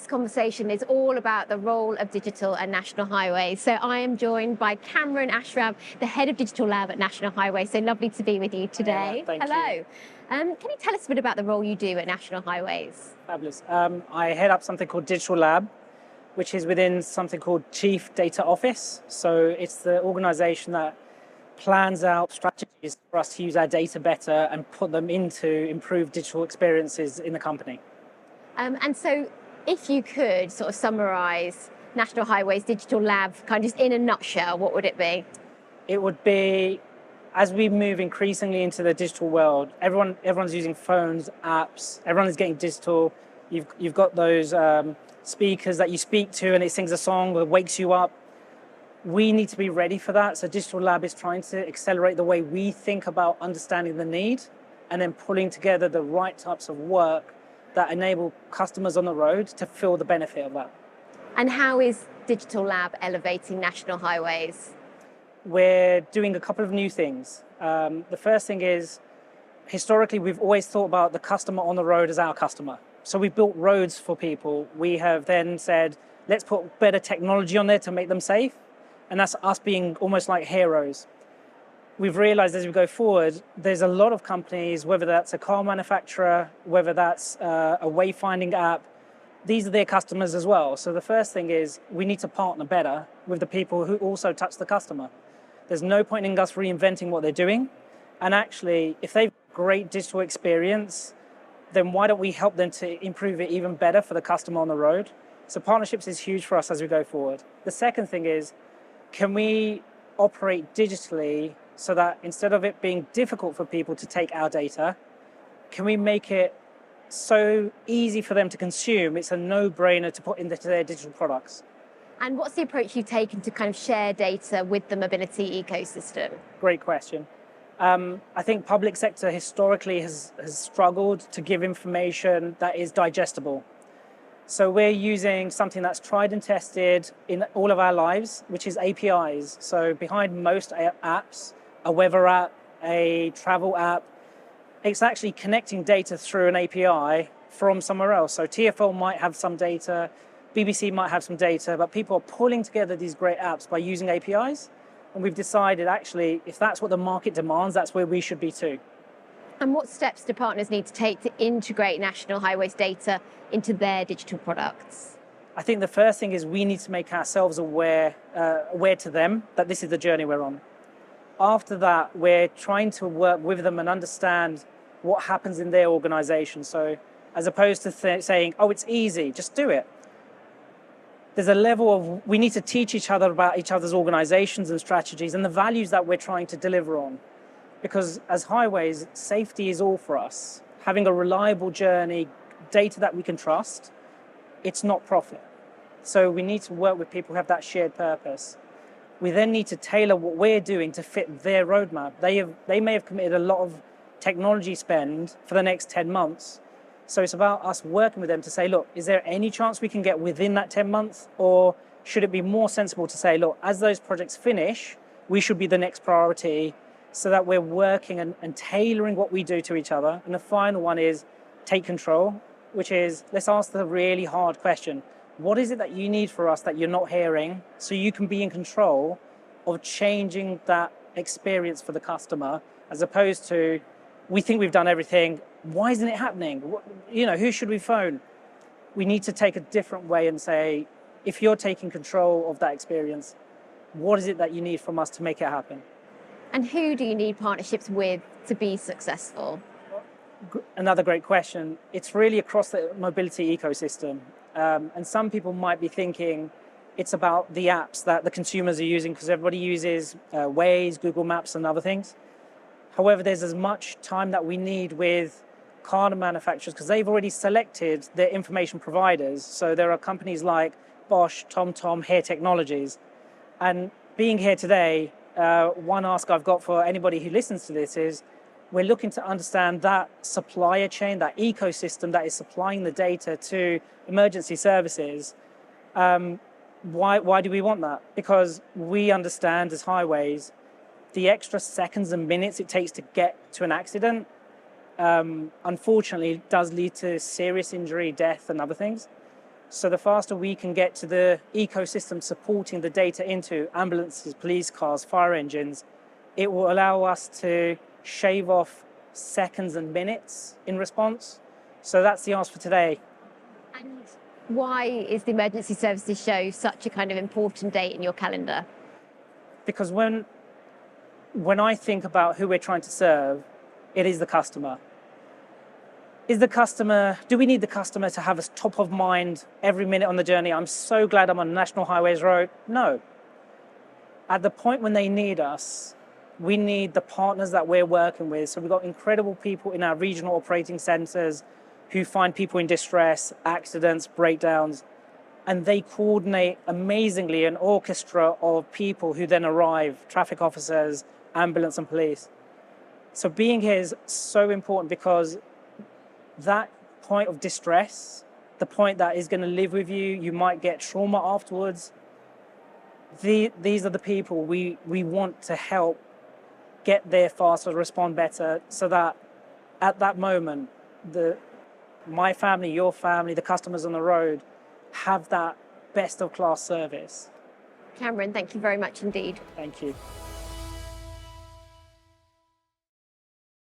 conversation is all about the role of digital at National Highways. So I am joined by Kamran Ashraf, the head of Digital Lab at National Highways. So lovely to be with you today. Thank Hello. you. Can you tell us a bit about the role you do at National Highways? Fabulous. I head up something called Digital Lab, which is within something called Chief Data Office. So it's the organization that plans out strategies for us to use our data better and put them into improved digital experiences in the company. And so if you could sort of summarize National Highways Digital Lab kind of just in a nutshell, what would it be? It would be, as we move increasingly into the digital world, everyone's using phones, apps, everyone is getting digital. You've got those speakers that you speak to and it sings a song or wakes you up. We need to be ready for that. So Digital Lab is trying to accelerate the way we think about understanding the need and then pulling together the right types of work that enable customers on the road to feel the benefit of that. And how is Digital Lab elevating National Highways? We're doing a couple of new things. The first thing is, historically, we've always thought about the customer on the road as our customer. So we've built roads for people. We have then said, let's put better technology on there to make them safe. And that's us being almost like heroes. We've realized as we go forward, there's a lot of companies, whether that's a car manufacturer, whether that's a wayfinding app, these are their customers as well. So the first thing is we need to partner better with the people who also touch the customer. There's no point in us reinventing what they're doing. And actually, if they've got a great digital experience, then why don't we help them to improve it even better for the customer on the road? So partnerships is huge for us as we go forward. The second thing is, can we operate digitally so that instead of it being difficult for people to take our data, can we make it so easy for them to consume, it's a no-brainer to put into their digital products? And what's the approach you've taken to kind of share data with the mobility ecosystem? Great question. I think public sector historically has struggled to give information that is digestible. So we're using something that's tried and tested in all of our lives, which is APIs. So behind most apps, a weather app, a travel app, it's actually connecting data through an API from somewhere else. So TfL might have some data, BBC might have some data, but people are pulling together these great apps by using APIs. And we've decided actually, if that's what the market demands, that's where we should be too. And what steps do partners need to take to integrate National Highways data into their digital products? I think the first thing is we need to make ourselves aware to them that this is the journey we're on. After that, we're trying to work with them and understand what happens in their organization. So as opposed to saying, oh, it's easy, just do it. There's a level of, we need to teach each other about each other's organizations and strategies and the values that we're trying to deliver on. Because as highways, safety is all for us. Having a reliable journey, data that we can trust, it's not profit. So we need to work with people who have that shared purpose. We then need to tailor what we're doing to fit their roadmap. They may have committed a lot of technology spend for the next 10 months. So it's about us working with them to say, look, is there any chance we can get within that 10 months? Or should it be more sensible to say, look, as those projects finish, we should be the next priority, so that we're working and tailoring what we do to each other. And the final one is take control, which is let's ask the really hard question. What is it that you need for us that you're not hearing so you can be in control of changing that experience for the customer, as opposed to we think we've done everything. Why isn't it happening? Who should we phone? We need to take a different way and say, if you're taking control of that experience, what is it that you need from us to make it happen? And who do you need partnerships with to be successful? Another great question. It's really across the mobility ecosystem. And some people might be thinking it's about the apps that the consumers are using because everybody uses Waze, Google Maps and other things. However, there's as much time that we need with car manufacturers because they've already selected their information providers. So there are companies like Bosch, TomTom, Hair Technologies. And being here today, one ask I've got for anybody who listens to this is we're looking to understand that supplier chain, that ecosystem that is supplying the data to emergency services. Why do we want that? Because we understand as highways, the extra seconds and minutes it takes to get to an accident, unfortunately, does lead to serious injury, death, and other things. So the faster we can get to the ecosystem supporting the data into ambulances, police cars, fire engines, it will allow us to shave off seconds and minutes in response. So that's the answer for today. And why is the Emergency Services Show such a kind of important date in your calendar? Because when I think about who we're trying to serve, it is the customer. Do we need the customer to have us top of mind every minute on the journey? I'm so glad I'm on National Highways Road. No. At the point when they need us, we need the partners that we're working with. So we've got incredible people in our regional operating centers who find people in distress, accidents, breakdowns, and they coordinate amazingly an orchestra of people who then arrive, traffic officers, ambulance and police. So being here is so important because that point of distress, the point that is going to live with you, you might get trauma afterwards. These are the people we want to help get there faster, respond better, so that at that moment, my family, your family, the customers on the road have that best of class service. Kamran, thank you very much indeed. Thank you.